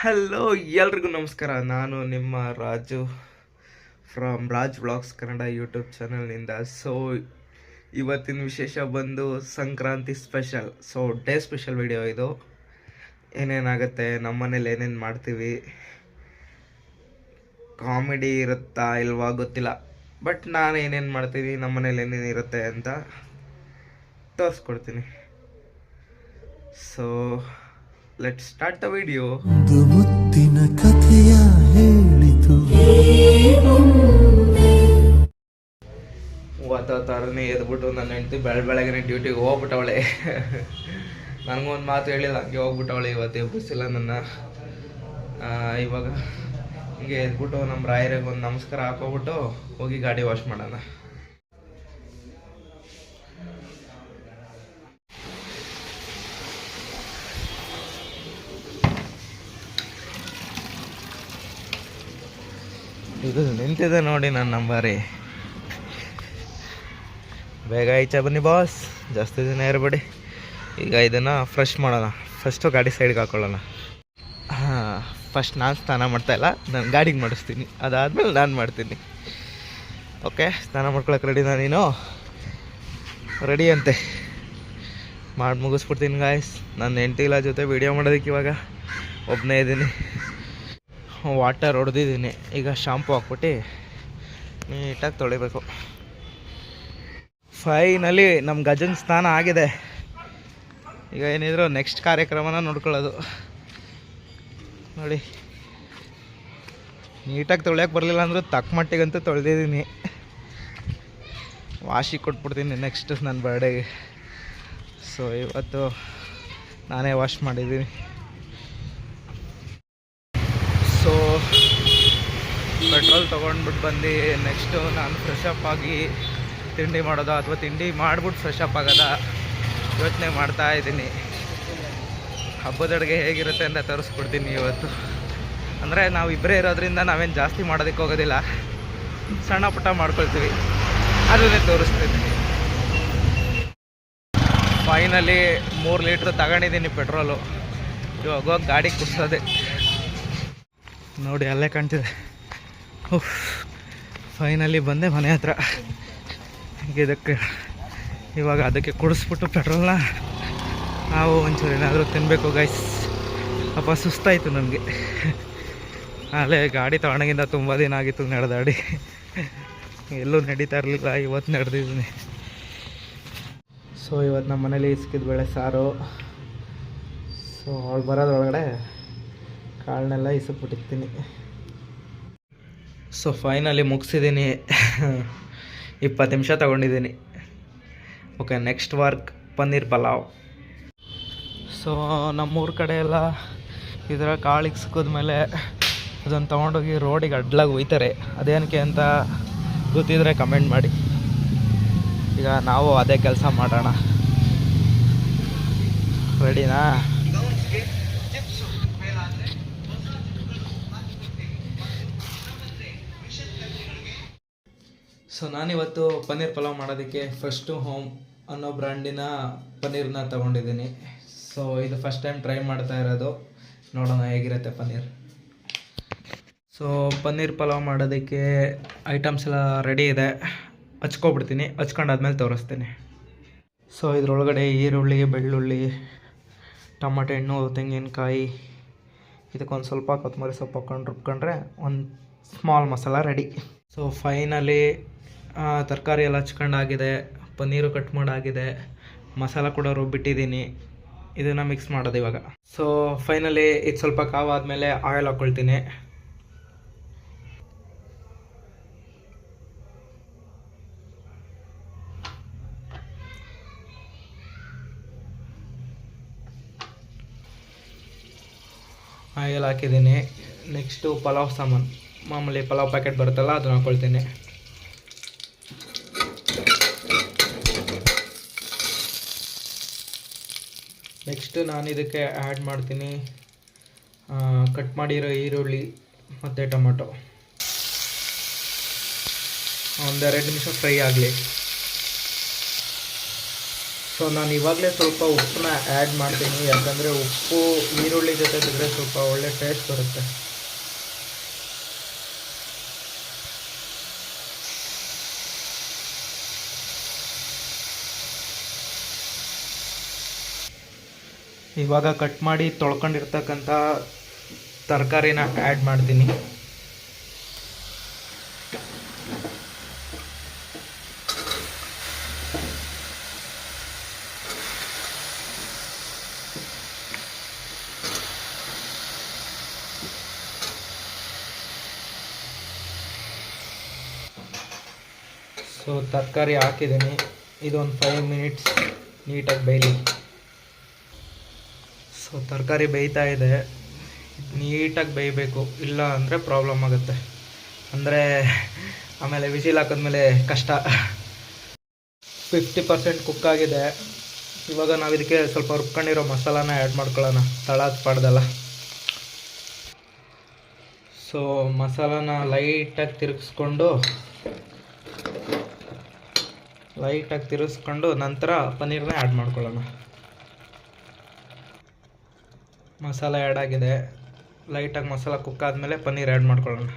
Hello, ಎಲ್ರಿಗೂ ನಮಸ್ಕಾರ. ನಾನು ನಿಮ್ಮ Raju from Raj vlogs Kannada YouTube ಚಾನಲ್ನಿಂದ. ಸೊ ಇವತ್ತಿನ ವಿಶೇಷ ಬಂದು Sankranti special. So day special video ಇದು. ಏನೇನಾಗುತ್ತೆ, ನಮ್ಮ ಮನೇಲಿ ಏನೇನು ಮಾಡ್ತೀವಿ, ಕಾಮಿಡಿ ಇರುತ್ತಾ ಇಲ್ವಾ ಗೊತ್ತಿಲ್ಲ, ಬಟ್ ನಾನು ಏನೇನು ಮಾಡ್ತೀನಿ, ನಮ್ಮ ಮನೇಲಿ ಏನೇನು ಇರುತ್ತೆ ಅಂತ ತೋರಿಸ್ಕೊಡ್ತೀನಿ. So let's start the video. ಮುತ್ತಿನ ಕಥೆಯ ಹೇಳಿತು ಥರನೇ ಎದ್ಬಿಟ್ಟು ನನ್ನ ಹೆಂಡತಿ ಬೆಳಗ್ಗೆ ಡ್ಯೂಟಿಗೆ ಹೋಗ್ಬಿಟ್ಟವಳೆ. ನನಗೊಂದು ಮಾತು ಹೇಳಿಲ್ಲ, ಹಂಗೆ ಹೋಗ್ಬಿಟ್ಟವಳೆ. ಇವತ್ತು ಎಬ್ಬಿಸಿಲ್ಲ ನನ್ನ. ಇವಾಗ ಹಿಂಗೆ ಎದ್ಬಿಟ್ಟು ನಮ್ಮ ರಾಯರಿಗೆ ಒಂದು ನಮಸ್ಕಾರ ಹಾಕೋಬಿಟ್ಟು ಹೋಗಿ ಗಾಡಿ ವಾಶ್ ಮಾಡೋಣ. ಇದು ನಿಂತಿದೆ ನೋಡಿ ನನ್ನ ನಂಬರಿ. ಬೇಗ ಈಚೆ ಬನ್ನಿ ಬಾಸ್, ಜಾಸ್ತಿ ದಿನ ಇರಬೇಡಿ. ಈಗ ಇದನ್ನು ಫ್ರೆಶ್ ಮಾಡೋಣ. ಫಸ್ಟು ಗಾಡಿ ಸೈಡ್ಗೆ ಹಾಕೊಳ್ಳೋಣ. ಫಸ್ಟ್ ನಾನು ಸ್ನಾನ ಮಾಡ್ತಾಯಿಲ್ಲ, ನಾನು ಗಾಡಿಗೆ ಮಾಡಿಸ್ತೀನಿ, ಅದಾದಮೇಲೆ ನಾನು ಮಾಡ್ತೀನಿ. ಓಕೆ, ಸ್ನಾನ ಮಾಡ್ಕೊಳಕ್ಕೆ ರೆಡಿನಾ ನೀನು? ರೆಡಿ ಅಂತೆ. ಮಾಡಿ ಮುಗಿಸ್ಬಿಡ್ತೀನಿ ಗಾಯ್ಸ್. ನನ್ನ ಹೆಂಡತಿಗಳ ಜೊತೆ ವೀಡಿಯೋ ಮಾಡೋದಕ್ಕೆ ಇವಾಗ ಒಬ್ಬನೇ ಇದ್ದೀನಿ. ವಾಟರ್ ಹೊಡೆದಿದ್ದೀನಿ. ಈಗ ಶಾಂಪು ಹಾಕ್ಬಿಟ್ಟು ನೀಟಾಗಿ ತೊಳಿಬೇಕು. ಫೈನಲಿ ನಮ್ಮ ಗಜನ್ ಸ್ನಾನ ಆಗಿದೆ. ಈಗ ಏನಿದ್ರು ನೆಕ್ಸ್ಟ್ ಕಾರ್ಯಕ್ರಮನ ನೋಡ್ಕೊಳ್ಳೋದು. ನೋಡಿ, ನೀಟಾಗಿ ತೊಳೆಯೋಕೆ ಬರಲಿಲ್ಲ ಅಂದರೂ ತಕ್ಕ ಮಟ್ಟಿಗಂತೂ ತೊಳೆದಿದ್ದೀನಿ. ವಾಶಿಗೆ ಕೊಟ್ಬಿಡ್ತೀನಿ ನೆಕ್ಸ್ಟ್ ನನ್ನ ಬರ್ಡೇಗೆ. ಸೊ ಇವತ್ತು ನಾನೇ ವಾಶ್ ಮಾಡಿದ್ದೀನಿ. ಸೊ ಪೆಟ್ರೋಲ್ ತೊಗೊಂಡ್ಬಿಟ್ಟು ಬಂದು ನೆಕ್ಸ್ಟು ನಾನು ಫ್ರೆಶ್ ಅಪ್ ಆಗಿ ತಿಂಡಿ ಮಾಡೋದಾ ಅಥವಾ ತಿಂಡಿ ಮಾಡಿಬಿಟ್ಟು ಫ್ರೆಶ್ ಅಪ್ ಆಗೋದಾ ಯೋಚನೆ ಮಾಡ್ತಾಯಿದ್ದೀನಿ. ಹಬ್ಬದ ಅಡುಗೆ ಹೇಗಿರುತ್ತೆ ಅಂತ ತೋರಿಸ್ಕೊಡ್ತೀನಿ ಇವತ್ತು. ಅಂದರೆ ನಾವು ಇಬ್ಬರೇ ಇರೋದ್ರಿಂದ ನಾವೇನು ಜಾಸ್ತಿ ಮಾಡೋದಕ್ಕೆ ಹೋಗೋದಿಲ್ಲ, ಸಣ್ಣ ಪುಟ್ಟ ಮಾಡ್ಕೊಳ್ತೀವಿ, ಅದನ್ನೇ ತೋರಿಸ್ತೀನಿ. ಫೈನಲಿ 3 ಲೀಟ್ರ್ ತಗೊಂಡಿದ್ದೀನಿ ಪೆಟ್ರೋಲು. ಇವಾಗ ಹೋಗಿ ಗಾಡಿ ಕುಡಿಸೋದೆ. ನೋಡಿ ಅಲ್ಲೇ ಕಾಣ್ತಿದೆ. ಫೈನಲಿ ಬಂದೆ ಮನೆ ಹತ್ರ. ಇದಕ್ಕೆ ಇವಾಗ ಅದಕ್ಕೆ ಕುಡಿಸ್ಬಿಟ್ಟು ಪೆಟ್ರೋಲ್ನ ನಾವು ಒಂಚೂರು ಏನಾದರೂ ತಿನ್ನಬೇಕು ಗೈಸ್. ಅಪ್ಪ ಸುಸ್ತಾಯಿತು ನನಗೆ. ಅಲ್ಲೇ ಗಾಡಿ ತಗೊಂಡಾಗಿಂದ ತುಂಬ ದಿನ ಆಗಿತ್ತು ನಡೆದಾಡಿ, ಎಲ್ಲೂ ನಡೀತಾ ಇರಲಿಲ್ಲ. ಇವತ್ತು ನಡೆದಿದ್ದೀನಿ. ಸೊ ಇವತ್ತು ನಮ್ಮ ಮನೇಲಿ ಇಸ್ಕಿದ ಬೇಳೆ ಸಾರು. ಸೊ ಅವಳು ಬರೋದ್ರೊಳಗಡೆ ಕಾಳನ್ನೆಲ್ಲ ಇಸ್ಬಿಟ್ಟಿರ್ತೀನಿ. So finally ಮುಗಿಸಿದ್ದೀನಿ. 20 ನಿಮಿಷ ತೊಗೊಂಡಿದ್ದೀನಿ. Okay, next work paneer pulao. So ನಮ್ಮೂರ ಕಡೆ ಎಲ್ಲ ಇದರ ಕಾಳಿಗೆ ಸಿಕ್ಕಿದ್ಮೇಲೆ ಅದನ್ನು ತೊಗೊಂಡೋಗಿ ರೋಡಿಗೆ ಅಡ್ಲಾಗಿ ಒಯ್ತಾರೆ. ಅದೇನಕ್ಕೆ ಅಂತ ಗೊತ್ತಿದ್ರೆ ಕಮೆಂಟ್ ಮಾಡಿ. ಈಗ ನಾವು ಅದೇ ಕೆಲಸ ಮಾಡೋಣ. ರೆಡಿನಾ? ಸೊ ನಾನಿವತ್ತು ಪನ್ನೀರ್ ಪಲಾವ್ ಮಾಡೋದಕ್ಕೆ ಫಸ್ಟು ಹೋಮ್ ಅನ್ನೋ ಬ್ರ್ಯಾಂಡಿನ ಪನ್ನೀರನ್ನ ತೊಗೊಂಡಿದ್ದೀನಿ. ಸೊ ಇದು ಫಸ್ಟ್ ಟೈಮ್ ಟ್ರೈ ಮಾಡ್ತಾ ಇರೋದು. ನೋಡೋಣ ಹೇಗಿರುತ್ತೆ ಪನ್ನೀರ್. ಸೊ ಪನ್ನೀರ್ ಪಲಾವ್ ಮಾಡೋದಕ್ಕೆ ಐಟಮ್ಸ್ ಎಲ್ಲ ರೆಡಿ ಇದೆ. ಹಚ್ಕೊಬಿಡ್ತೀನಿ, ಹಚ್ಕೊಂಡಾದ್ಮೇಲೆ ತೋರಿಸ್ತೀನಿ. ಸೊ ಇದರೊಳಗಡೆ ಈರುಳ್ಳಿ, ಬೆಳ್ಳುಳ್ಳಿ, ಟೊಮಟೊ ಹಣ್ಣು, ತೆಂಗಿನಕಾಯಿ, ಇದಕ್ಕೊಂದು ಸ್ವಲ್ಪ ಕೊತ್ತಂಬರಿ ಸೊಪ್ಪು ಹಾಕ್ಕೊಂಡು ರುಬ್ಕೊಂಡ್ರೆ ಒಂದು small masala ready. So finally ತರಕಾರಿ ಎಲ್ಲ ಹಚ್ಕೊಂಡಾಗಿದೆ, ಪನ್ನೀರು ಕಟ್ ಮಾಡಾಗಿದೆ, ಮಸಾಲ ಕೂಡ ರುಬ್ಬಿಟ್ಟಿದ್ದೀನಿ. ಇದನ್ನು ಮಿಕ್ಸ್ ಮಾಡೋದು ಇವಾಗ. ಸೊ ಫೈನಲಿ ಇದು ಸ್ವಲ್ಪ ಕಾವಾದಮೇಲೆ ಆಯಿಲ್ ಹಾಕ್ಕೊಳ್ತೀನಿ. ಆಯಿಲ್ ಹಾಕಿದ್ದೀನಿ. ನೆಕ್ಸ್ಟು ಪಲಾವ್ ಸಾಮಾನು, ಮಾಮೂಲಿ ಪಲಾವ್ ಪ್ಯಾಕೆಟ್ ಬರುತ್ತಲ್ಲ, ಅದನ್ನು ಹಾಕ್ಕೊಳ್ತೀನಿ. ನೆಕ್ಸ್ಟು ನಾನು ಇದಕ್ಕೆ ಆ್ಯಡ್ ಮಾಡ್ತೀನಿ ಕಟ್ ಮಾಡಿರೋ ಈರುಳ್ಳಿ ಮತ್ತು ಟೊಮೊಟೊ. 1-2 ನಿಮಿಷ ಫ್ರೈ ಆಗಲಿ. ಸೊ ನಾನು ಇವಾಗಲೇ ಸ್ವಲ್ಪ ಉಪ್ಪನ್ನ ಆ್ಯಡ್ ಮಾಡ್ತೀನಿ, ಯಾಕಂದರೆ ಉಪ್ಪು ಈರುಳ್ಳಿ ಜೊತೆ ಬಿದ್ದರೆ ಸ್ವಲ್ಪ ಒಳ್ಳೆ ಟೇಸ್ಟ್ ಬರುತ್ತೆ. ಇವಾಗ ಕಟ್ ಮಾಡಿ ತೊಳ್ಕೊಂಡಿರ್ತಕ್ಕಂಥ ತರಕಾರಿನ ಆ್ಯಡ್ ಮಾಡ್ತೀನಿ. ಸೊ ತರಕಾರಿ ಹಾಕಿದ್ದೀನಿ, ಇದೊಂದು 5 ಮಿನಿಟ್ಸ್ ನೀಟಾಗಿ ಬೇಯಲಿ. ಸೊ ತರಕಾರಿ ಬೇಯ್ತಾ ಇದೆ, ನೀಟಾಗಿ ಬೇಯಬೇಕು, ಇಲ್ಲ ಅಂದರೆ ಪ್ರಾಬ್ಲಮ್ ಆಗುತ್ತೆ. ಅಂದರೆ ಆಮೇಲೆ ವಿಸಿಲ್ ಹಾಕಿದ್ಮೇಲೆ ಕಷ್ಟ. 50% ಕುಕ್ ಆಗಿದೆ. ಇವಾಗ ನಾವು ಇದಕ್ಕೆ ಸ್ವಲ್ಪ ರುಬ್ಕೊಂಡಿರೋ ಮಸಾಲಾನ ಆ್ಯಡ್ ಮಾಡ್ಕೊಳ್ಳೋಣ, ತಳ ಪಾಡ್ದಲ್ಲ. ಸೊ ಮಸಾಲಾನ ಲೈಟಾಗಿ ತಿರುಗಿಸ್ಕೊಂಡು ನಂತರ ಪನ್ನೀರನ್ನ ಆ್ಯಡ್ ಮಾಡ್ಕೊಳ್ಳೋಣ. ಮಸಾಲ ಆ್ಯಡ್ ಆಗಿದೆ, ಲೈಟಾಗಿ ಮಸಾಲ ಕುಕ್ ಆದಮೇಲೆ ಪನ್ನೀರ್ ಆ್ಯಡ್ ಮಾಡ್ಕೊಳ್ಳೋಣ.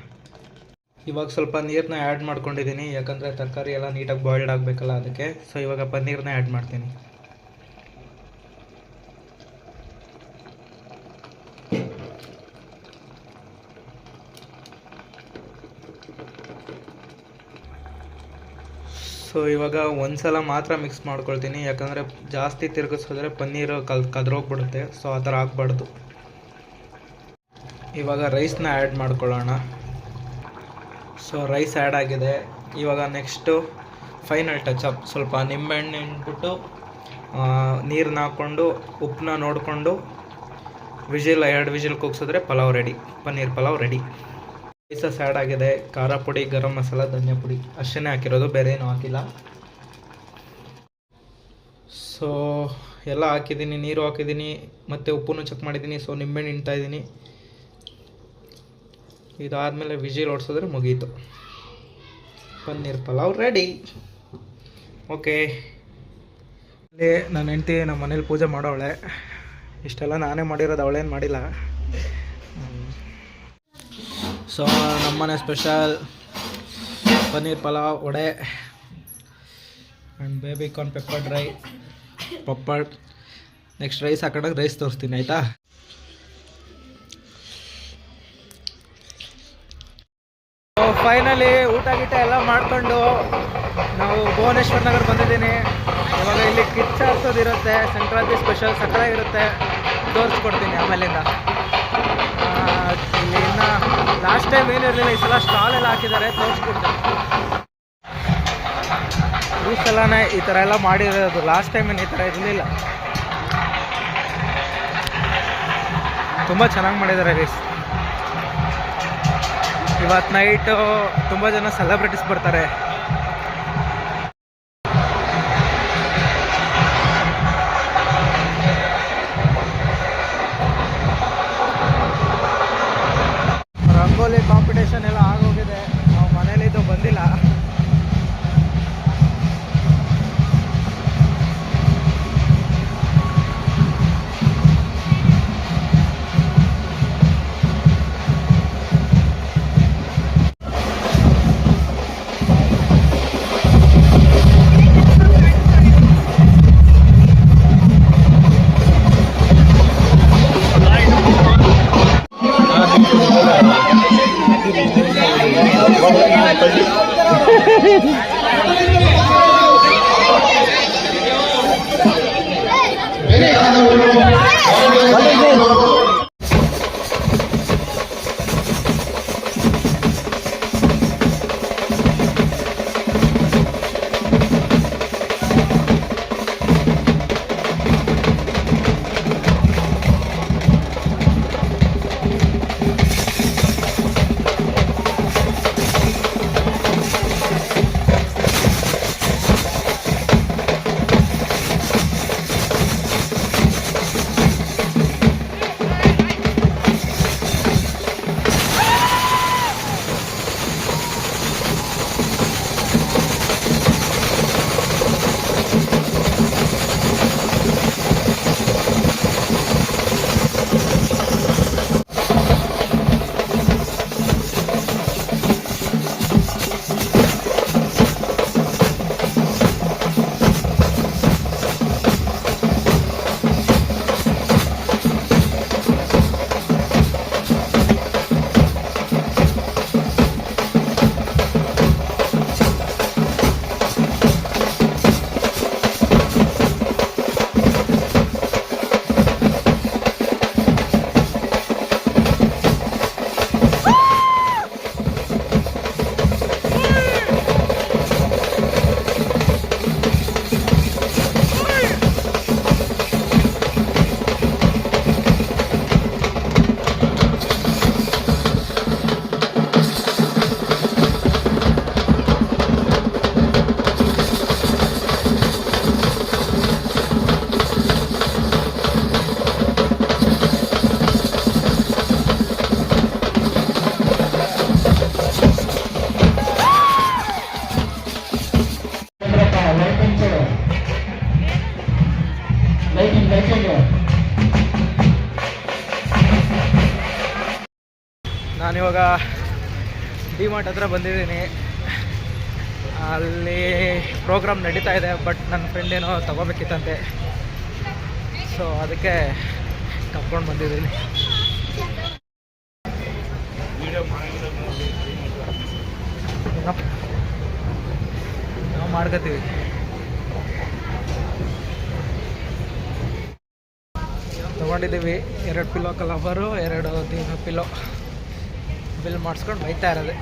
ಇವಾಗ ಸ್ವಲ್ಪ ನೀರನ್ನ ಆ್ಯಡ್ ಮಾಡ್ಕೊಂಡಿದ್ದೀನಿ, ಯಾಕಂದರೆ ತರಕಾರಿ ಎಲ್ಲ ನೀಟಾಗಿ ಬಾಯ್ಲ್ಡ್ ಆಗಬೇಕಲ್ಲ ಅದಕ್ಕೆ. ಸೊ ಇವಾಗ ಪನ್ನೀರನ್ನ ಆ್ಯಡ್ ಮಾಡ್ತೀನಿ. ಸೊ ಇವಾಗ ಒಂದ್ಸಲ ಮಾತ್ರ ಮಿಕ್ಸ್ ಮಾಡ್ಕೊಳ್ತೀನಿ, ಯಾಕಂದರೆ ಜಾಸ್ತಿ ತಿರುಗಿಸಿದ್ರೆ ಪನ್ನೀರು ಕದ್ರೋಗ್ಬಿಡುತ್ತೆ. ಸೊ ಆ ಥರ ಆಗಬಾರ್ದು. ಇವಾಗ ರೈಸ್ನ ಆ್ಯಡ್ ಮಾಡ್ಕೊಳ್ಳೋಣ. ಸೊ ರೈಸ್ ಆ್ಯಡ್ ಆಗಿದೆ. ಇವಾಗ ನೆಕ್ಸ್ಟು ಫೈನಲ್ ಟಚಪ್, ಸ್ವಲ್ಪ ನಿಂಬೆಹಣ್ಣು ಹಿಂಡ್ಬಿಟ್ಟು ನೀರನ್ನ ಹಾಕ್ಕೊಂಡು ಉಪ್ಪನ್ನ ನೋಡಿಕೊಂಡು 2 ವಿಜಿಲ್ ಕೂಗ್ಸಿದ್ರೆ pulao ready, paneer pulao ready. Spices add ಆಗಿದೆ, ಖಾರ ಪುಡಿ, ಗರಂ ಮಸಾಲ, ಧನಿಯಾ ಪುಡಿ ಅಷ್ಟೇ ಹಾಕಿರೋದು, ಬೇರೆ ಏನೂ ಹಾಕಿಲ್ಲ. ಸೊ ಎಲ್ಲ ಹಾಕಿದ್ದೀನಿ, ನೀರು ಹಾಕಿದ್ದೀನಿ, ಮತ್ತು ಉಪ್ಪನ್ನು ಚೆಕ್ ಮಾಡಿದ್ದೀನಿ. ಸೊ ನಿಂಬೆಹಣ್ಣು ಹಿಂಡ್ತಾ ಇದ್ದೀನಿ. ಇದಾದಮೇಲೆ ವಿಜಿಲ್ ಓಡಿಸಿದ್ರೆ ಮುಗೀತು, ಪನ್ನೀರ್ ಪಲಾವ್ ರೆಡಿ. ಓಕೆ, ಇಲ್ಲಿ ನನ್ನ ಹೆಂಡ್ತಿ ನಮ್ಮ ಮನೇಲಿ ಪೂಜೆ ಮಾಡೋವಳೆ. ಇಷ್ಟೆಲ್ಲ ನಾನೇ ಮಾಡಿರೋದು, ಅವಳೇನು ಮಾಡಿಲ್ಲ. ಸೊ ನಮ್ಮನೆ special paneer pulao, vada and baby corn pepper dry, papad. Next rice ಹಾಕೊಂಡಾಗ ರೈಸ್ ತೋರಿಸ್ತೀನಿ, ಆಯಿತಾ? ಸೊ ಫೈನಲಿ ಊಟ ಗೀಟ ಎಲ್ಲ ಮಾಡಿಕೊಂಡು ನಾವು ಭುವನೇಶ್ವರ ನಗರ ಬಂದಿದ್ದೀನಿ. ಇವಾಗ ಇಲ್ಲಿ ಕಿಚ್ಚ ಹಾಕ್ಸೋದಿರುತ್ತೆ, ಸಂಕ್ರಾಂತಿ ಸ್ಪೆಷಲ್ ಸಕ್ಕತ್ತಾಗಿರುತ್ತೆ, ತೋರಿಸ್ಕೊಡ್ತೀನಿ ಆಮೇಲಿಂದ. ಇಲ್ಲಿ ಇನ್ನು ಲಾಸ್ಟ್ ಟೈಮ್ ಏನಿರಲಿಲ್ಲ, ಈ ಸಲ ಸ್ಟಾಲ್ ಎಲ್ಲ ಹಾಕಿದ್ದಾರೆ, ತೋರಿಸ್ಕೊಡ್ತೀನಿ. ಈ ಸಲನೇ ಈ ಥರ ಎಲ್ಲ ಮಾಡಿರೋದು, ಲಾಸ್ಟ್ ಟೈಮ್ ಏನು ಈ ಥರ ಇರಲಿಲ್ಲ. ತುಂಬ ಚೆನ್ನಾಗಿ ಮಾಡಿದ್ದಾರೆ ಗೈಸ್. ಇವತ್ತು ನೈಟು ತುಂಬ ಜನ ಸೆಲೆಬ್ರಿಟೀಸ್ ಬರ್ತಾರೆ. ರಂಗೋಲಿ ಕಾಂಪಿಟೇಷನ್ ಎಲ್ಲ ಆಗೋಗಿದೆ, ನಾವು ಮನೇಲಿದ್ದು ಬಂದಿಲ್ಲ. ನಾನಿವಾಗ ಡಿಮಾರ್ಟ್ ಹತ್ರ ಬಂದಿದ್ದೀನಿ. ಅಲ್ಲಿ ಪ್ರೋಗ್ರಾಮ್ ನಡೀತಾ ಇದೆ, ಬಟ್ ನನ್ನ ಫ್ರೆಂಡ್ ಏನೋ ತಗೋಬೇಕಿತ್ತಂತೆ, ಸೊ ಅದಕ್ಕೆ ಕರ್ಕೊಂಡು ಬಂದಿದ್ದೀನಿ. ನಾವು ಮಾಡ್ಕೋತೀವಿ. ತೊಗೊಂಡಿದ್ದೀವಿ 2 ಪಿಲ್ಲೋ ಕಲವರು, 2 ಪಿಲ್ಲೋ ಬಿಲ್ ಮಾಡಿಸ್ಕೊಂಡು ಬೈತಾ ಇರೋದೆ.